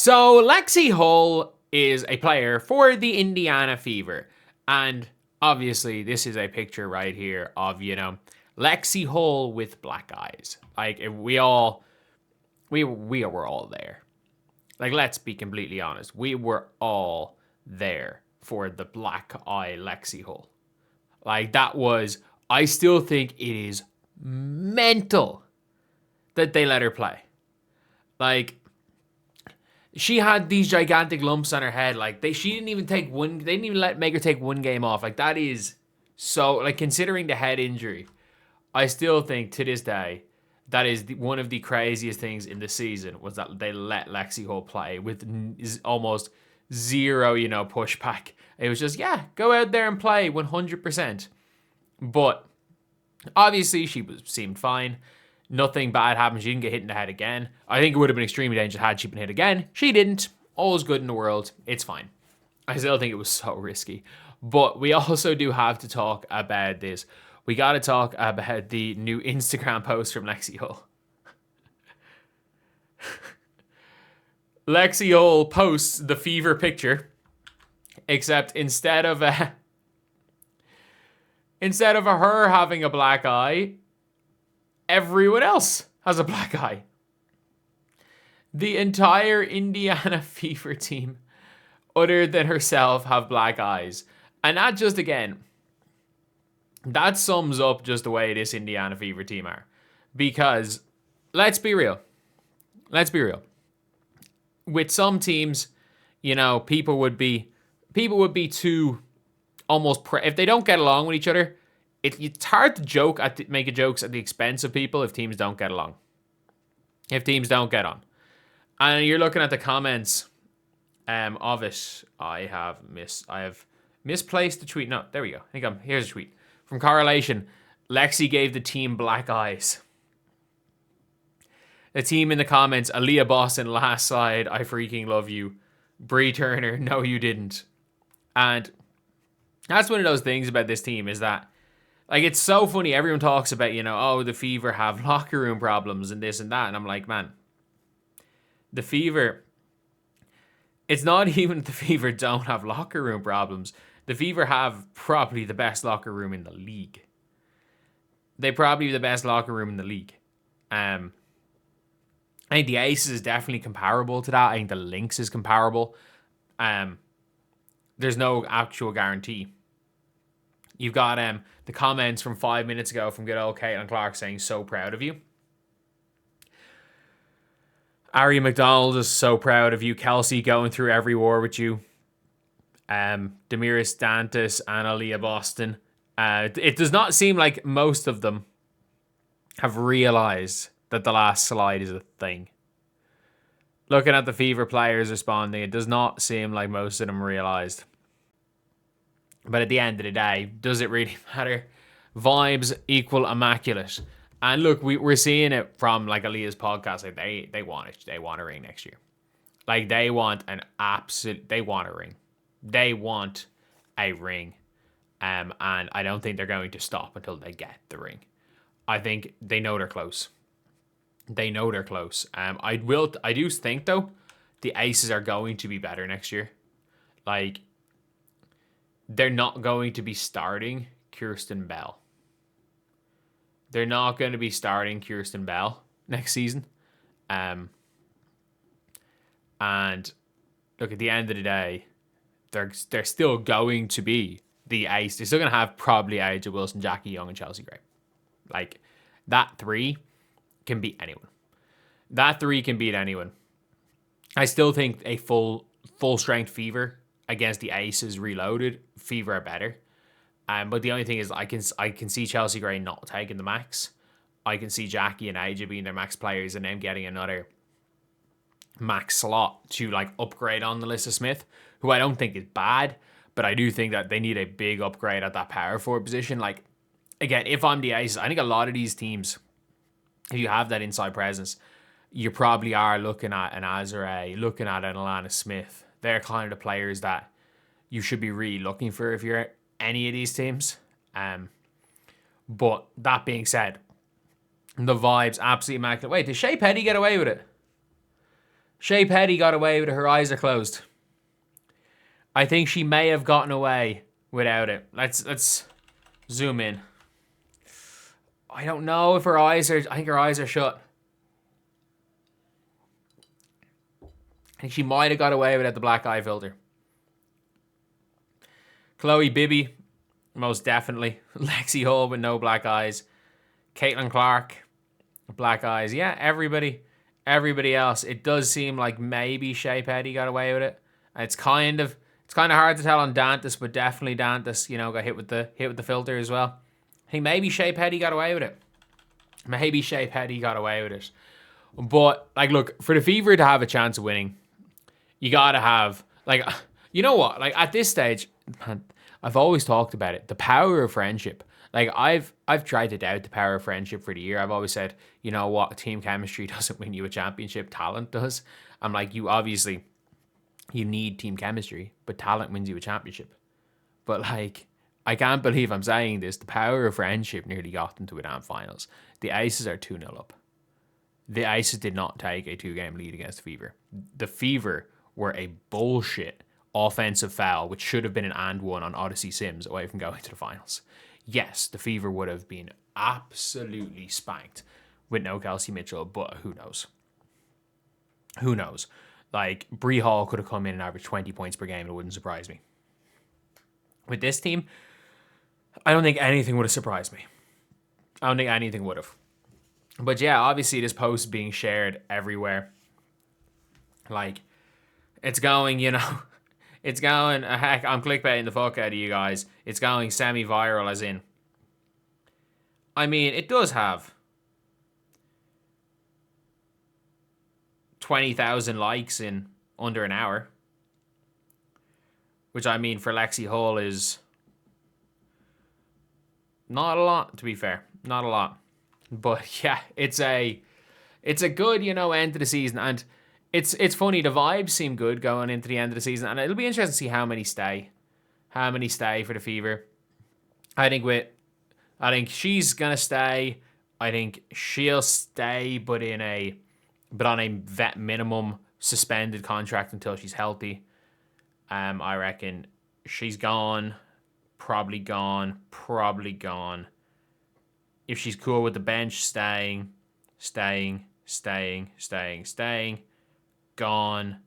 So Lexie Hull is a player for the Indiana Fever. And obviously this is a picture right here of, Lexie Hull with black eyes. Like we were all there. Like, let's be completely honest. We were all there for the black eye Lexie Hull. Like, I still think it is mental that they let her play. Like, she had these gigantic lumps on her head. Like, they didn't even make her take one game off. Like, that is so, like, considering the head injury, I still think to this day, that is one of the craziest things in the season was that they let Lexie Hull play with almost zero, pushback. It was just, yeah, go out there and play 100%. But obviously she seemed fine. Nothing bad happened. She didn't get hit in the head again. I think it would have been extremely dangerous had she been hit again. She didn't. All's good in the world. It's fine. I still think it was so risky. But we also do have to talk about this. We got to talk about the new Instagram post from Lexie Hull. Lexie Hull posts the Fever picture, except instead of her having a black eye, everyone else has a black eye. The entire Indiana Fever team, other than herself, have black eyes. And that just, again, that sums up just the way this Indiana Fever team are. Because, let's be real. With some teams, people would be too almost... if they don't get along with each other, it's hard to make jokes at the expense of people if teams don't get along. If teams don't get on. And you're looking at the comments of it. I have misplaced the tweet. No, there we go. Here's a tweet. From Correlation, Lexie gave the team black eyes. The team in the comments, Aaliyah Boston, last slide, I freaking love you. Bree Turner, no you didn't. And that's one of those things about this team is that, like, it's so funny. Everyone talks about, the Fever have locker room problems and this and that. And I'm like, man, the Fever, it's not even the Fever don't have locker room problems. The Fever have probably the best locker room in the league. They probably have the best locker room in the league. I think the Aces is definitely comparable to that. I think the Lynx is comparable. There's no actual guarantee. You've got the comments from 5 minutes ago from good old Caitlin Clark saying, so proud of you. Ari McDonald is so proud of you. Kelsey going through every war with you. Demiris Dantas and Aaliyah Boston. It does not seem like most of them have realized that the last slide is a thing. Looking at the Fever players responding, it does not seem like most of them realized. But at the end of the day, does it really matter? Vibes equal immaculate. And look, we're seeing it from like Aaliyah's podcast. Like they want it. They want a ring next year. Like they want a ring. They want a ring. And I don't think they're going to stop until they get the ring. I think they know they're close. I do think though, the Aces are going to be better next year. Like, they're not going to be starting Kirsten Bell. They're not going to be starting Kirsten Bell next season. And look, at the end of the day, they're still going to be the ace. They're still going to have probably Aja Wilson, Jackie Young, and Chelsea Gray. Like, that three can beat anyone. I still think a full strength Fever against the Aces reloaded, Fever are better. But the only thing is I can see Chelsea Gray not taking the max. I can see Jackie and Aja being their max players and them getting another max slot to like upgrade on Alyssa Smith, who I don't think is bad, but I do think that they need a big upgrade at that power forward position. Like, again, if I'm the Aces, I think a lot of these teams, if you have that inside presence, you probably are looking at an Azure, looking at an Alana Smith. They're kind of the players that you should be really looking for if you're any of these teams. But that being said, the vibes absolutely immaculate. Wait, did Shea Petty get away with it? Shea Petty got away with it. Her eyes are closed. I think she may have gotten away without it. Let's zoom in. I don't know if her eyes are... I think her eyes are shut. I think she might have got away without the black eye filter. Chloe Bibby, most definitely. Lexie Hull with no black eyes. Caitlin Clark, black eyes. Yeah, everybody else. It does seem like maybe Shea Petty got away with it. It's kind of hard to tell on Dantas, but definitely Dantas, you know, got hit with the filter as well. I think maybe Shea Petty got away with it. Maybe Shea Petty got away with it. But like, look, for the Fever to have a chance of winning, you gotta have, like, you know what? Like, at this stage, man, I've always talked about it. The power of friendship. Like, I've tried to doubt the power of friendship for the year. I've always said, you know what? Team chemistry doesn't win you a championship. Talent does. I'm like, you need team chemistry, but talent wins you a championship. But, like, I can't believe I'm saying this. The power of friendship nearly got them to a damn finals. The Aces are 2-0 up. The Aces did not take a 2-game lead against the Fever. The Fever were a bullshit offensive foul, which should have been an and one on Odyssey Sims away from going to the finals. Yes, the Fever would have been absolutely spanked with no Kelsey Mitchell, but who knows? Who knows? Like, Bree Hall could have come in and averaged 20 points per game, and it wouldn't surprise me. With this team, I don't think anything would have surprised me. I don't think anything would have. But yeah, obviously this post being shared everywhere. Like, it's going, you know, it's going, heck, I'm clickbaiting the fuck out of you guys. It's going semi-viral, as in, I mean, it does have 20,000 likes in under an hour. Which, I mean, for Lexie Hull is not a lot, to be fair. Not a lot. But yeah, it's a good, you know, end to the season. And it's funny, the vibes seem good going into the end of the season. And it'll be interesting to see how many stay. How many stay for the Fever. I think she's gonna stay. I think she'll stay, but on a vet minimum suspended contract until she's healthy. I reckon she's gone. Probably gone. If she's cool with the bench, staying. Gone.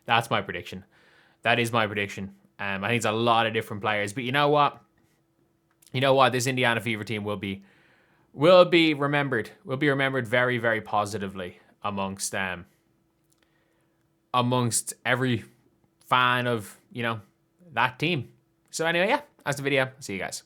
That's my prediction. That is my prediction. I think it's a lot of different players. But you know what? This Indiana Fever team will be remembered. Will be remembered very, very positively amongst every fan of, you know, that team. So anyway, yeah, that's the video. See you guys.